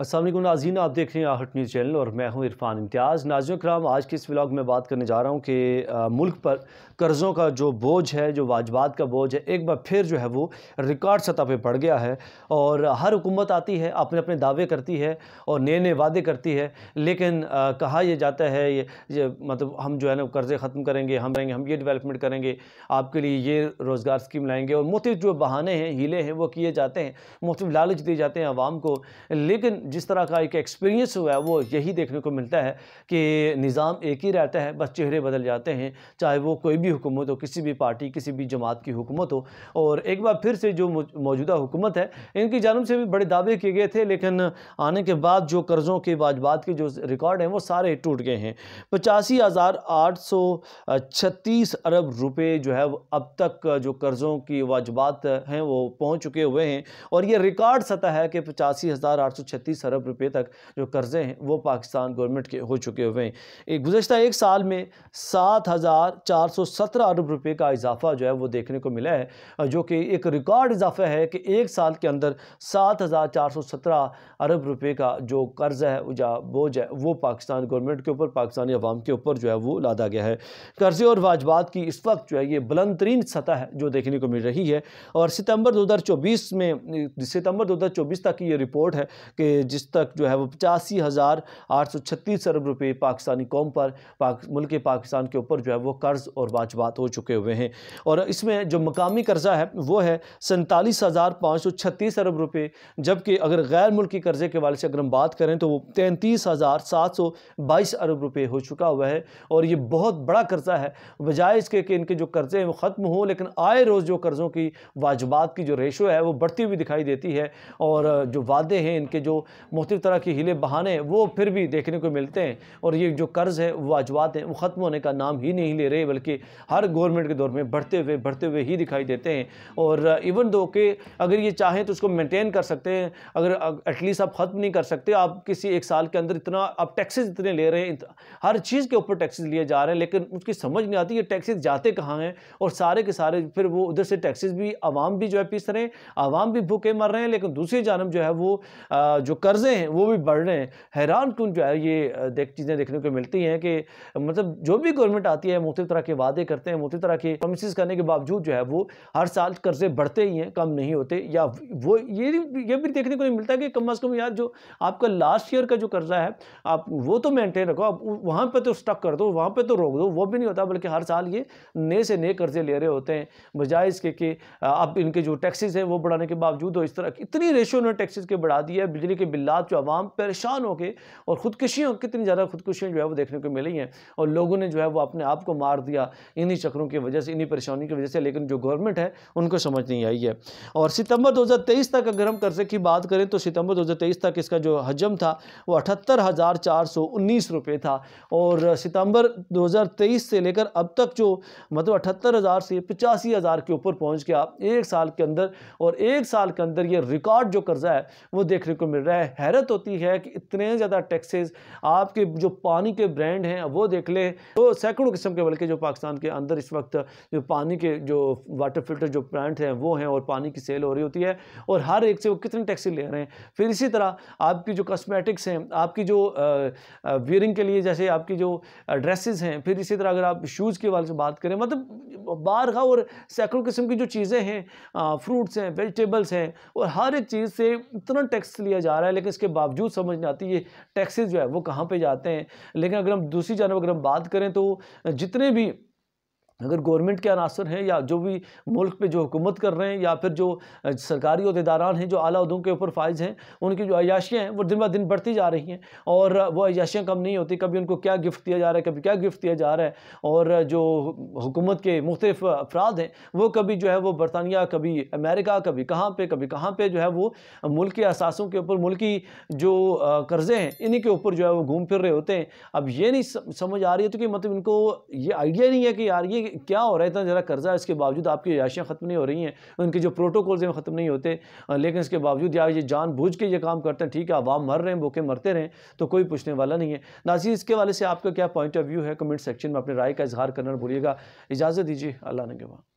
अस्सलाम वालेकुम नाज़रीन, आप देख रहे हैं आहट न्यूज़ चैनल और मैं हूं इरफान इम्तियाज़। नाज़रीन कराम, आज के इस व्लॉग में बात करने जा रहा हूं कि मुल्क पर कर्ज़ों का जो बोझ है, जो वाजबात का बोझ है, एक बार फिर जो है वो रिकॉर्ड सतह पे बढ़ गया है। और हर हुकूमत आती है, अपने अपने दावे करती है और नए नए वादे करती है, लेकिन कहा यह जाता है ये मतलब हम जो है ना कर्ज़े ख़त्म करेंगे, हम ये डेवलपमेंट करेंगे, आपके लिए ये रोज़गार स्कीम लाएँगे, और मुख्तलिफ जो बहाने हैं, हीले हैं, वो किए जाते हैं, मुख्तलिफ लालच दिए जाते हैं आवाम को। लेकिन जिस तरह का एक एक्सपीरियंस हुआ है वो यही देखने को मिलता है कि निज़ाम एक ही रहता है, बस चेहरे बदल जाते हैं, चाहे वो कोई भी हुकूमत हो, किसी भी पार्टी, किसी भी जमात की हुकूमत हो। और एक बार फिर से जो मौजूदा हुकूमत है, इनकी जानिब से भी बड़े दावे किए गए थे, लेकिन आने के बाद जो कर्ज़ों के वाजबात के जो रिकॉर्ड हैं वो सारे टूट गए हैं। 85,836 अरब रुपये जो है अब तक जो कर्ज़ों की वाजबात हैं वो पहुँच चुके हुए हैं, और ये रिकॉर्ड सतह है कि 85,836 अरब रुपए तक जो कर्ज़े हैं वो पाकिस्तान गवर्नमेंट के हो चुके हुए हैं। गुज़श्ता एक साल में 7,417 अरब रुपए का इजाफा जो है वो देखने को मिला है, जो कि एक रिकॉर्ड इजाफा है कि एक साल के अंदर 7,417 अरब रुपए का जो कर्ज़ है, जो बोझ है, वो पाकिस्तान गवर्नमेंट के ऊपर, पाकिस्तानी अवाम के ऊपर जो है वो लादा गया है। कर्ज़े और वाजबात की इस वक्त जो है ये बुलंद तरीन सतह है जो देखने को मिल रही है। और सितंबर 2024 तक की ये रिपोर्ट है कि जिस तक जो है वो 85,836 अरब रुपए पाकिस्तानी कौम पर, मुल्क पाकिस्तान के ऊपर जो है वो कर्ज़ और वाजबात हो चुके हुए हैं। और इसमें जो मकामी कर्ज़ा है वो है 47,536 अरब रुपए, जबकि अगर गैर मुल्की कर्ज़े के वाले से अगर हम बात करें तो वो 33,722 अरब रुपए हो चुका हुआ है। और ये बहुत बड़ा कर्ज़ा है, बजाय इसके कि इनके जो कर्ज़े हैं वो ख़त्म हो, लेकिन आए रोज़ जो कर्ज़ों की वाजबात की जो रेशो है वो बढ़ती हुई दिखाई देती है। और जो वादे हैं, इनके जो मुख्तलिफ तरह के हीले बहाने वो फिर भी देखने को मिलते हैं, और ये जो कर्ज़ है, वाजबात हैं, वो ख़त्म होने का नाम ही नहीं ले रहे, बल्कि हर गवर्नमेंट के दौर में बढ़ते हुए ही दिखाई देते हैं। और इवन दो कि अगर ये चाहें तो उसको मेंटेन कर सकते हैं, अगर एटलीस्ट आप ख़त्म नहीं कर सकते, आप किसी एक साल के अंदर इतना आप टैक्सेस इतने ले रहे हैं, हर चीज़ के ऊपर टैक्सेस लिए जा रहे हैं, लेकिन उसकी समझ नहीं आती ये टैक्सेस जाते कहाँ हैं, और सारे के सारे फिर वो उधर से टैक्सेस भी आवाम भी जो है पीस रहे हैं, आवाम भी भूखे मर रहे हैं, लेकिन दूसरी जानब जो है वो जो कर्ज़े हैं वो भी बढ़ रहे हैं। हैरान कुन जो है ये चीज़ें देखने को मिलती हैं कि मतलब जो भी गवर्नमेंट आती है मुख्तलिफ तरह के वादे करते हैं, मुख्तलिफ तरह के प्रॉमिसेस करने के बावजूद जो है वो हर साल कर्ज़े बढ़ते ही हैं, कम नहीं होते। या वो ये भी देखने को नहीं मिलता कि कम अज़ कम यार जो आपका लास्ट ईयर का जो कर्ज़ा है आप वो तो मेंटेन रखो, आप वहाँ पर तो स्टक कर दो, वहाँ पर तो रोक दो, वो भी नहीं होता, बल्कि हर साल ये नए से नए कर्ज़े ले रहे होते हैं, बजाय इसके कि अब इनके जो टैक्सेस हैं वो बढ़ाने के बावजूद इस तरह इतनी रेशो ने टैक्सेस के बढ़ा दिया है, बिजली के बिल्लात जो आवाम परेशान हो गए, और ख़ुदकुशियों, कितनी ज़्यादा ख़ुदकुशियाँ जो है वो देखने को मिली हैं, और लोगों ने जो है वो अपने आप को मार दिया इन्हीं चक्रों की वजह से, इन्हीं परेशानी की वजह से। लेकिन जो गवर्नमेंट है उनको समझ नहीं आई है। और सितंबर 2023 तक अगर हम कर्ज़े की बात करें तो सितंबर 2023 तक इसका जो हजम था वो 78,419 रुपये था, और सितंबर 2023 से लेकर अब तक जो मतलब 78,000 से 85,000 के ऊपर पहुँच गया एक साल के अंदर। और एक साल के अंदर ये रिकॉर्ड जो कर्ज़ा है वो देखने को मिल रहा है। हैरत होती है कि इतने ज़्यादा टैक्सेस, आपके जो पानी के ब्रांड हैं वो देख लें तो सैकड़ों किस्म के, बल्कि जो पाकिस्तान के अंदर इस वक्त जो पानी के जो वाटर फिल्टर जो प्लांट हैं वो हैं, और पानी की सेल हो रही होती है, और हर एक से वो कितने टैक्सेस ले रहे हैं। फिर इसी तरह आपकी जो कॉस्मेटिक्स हैं, आपकी जो वियरिंग के लिए जैसे आपकी जो ड्रेसेस हैं, फिर इसी तरह अगर आप शूज़ के वाले से बात करें, मतलब बारहा और सैकड़ों किस्म की जो चीज़ें हैं, फ्रूट्स हैं, वेजिटेबल्स हैं, और हर एक चीज़ से इतना टैक्स लिया जा रहा है, लेकिन इसके बावजूद समझ नहीं आती ये टैक्सेस जो है वो कहाँ पे जाते हैं। लेकिन अगर हम दूसरी जानब अगर हम बात करें तो जितने भी अगर गवर्नमेंट के अनासर हैं, या जो भी मुल्क पे जो हुकूमत कर रहे हैं, या फिर जो सरकारी अहदेदारान हैं जो आला ओहदों के ऊपर फाइज हैं, उनकी जो अय्याशियाँ हैं वो दिन ब दिन बढ़ती जा रही हैं, और वो अय्याशियाँ कम नहीं होती। कभी उनको क्या गिफ्ट दिया जा रहा है, कभी क्या गिफ्ट दिया जा रहा है, और जो हुकूमत के मुख्तलिफ अफराद हैं वो कभी जो है वो बरतानिया, कभी अमेरिका, कभी कहाँ पे जो है वो मुल्क के असासों के ऊपर, मुल्क की जो कर्ज़े हैं इन्हीं के ऊपर जो है वो घूम फिर रहे होते हैं। अब ये नहीं समझ आ रही है तो कि मतलब इनको ये आइडिया नहीं है कि यार ये क्या हो रहा है, इतना ज़रा कर्जा है, इसके बावजूद आपकी अय्याशियाँ ख़त्म नहीं हो रही हैं, उनके जो प्रोटोकॉल्स हैं वो ख़त्म नहीं होते, लेकिन इसके बावजूद यार ये जानबूझ के ये काम करते हैं। ठीक है, आवाम मर रहे हैं, भूखे मरते रहें तो कोई पूछने वाला नहीं है। नाज़रीन, इसके वाले से आपका क्या पॉइंट ऑफ व्यू है, कमेंट सेक्शन में अपनी राय का इजहार करना भूलिएगा। इजाज़त दीजिए, अल्लाह ने के बाद।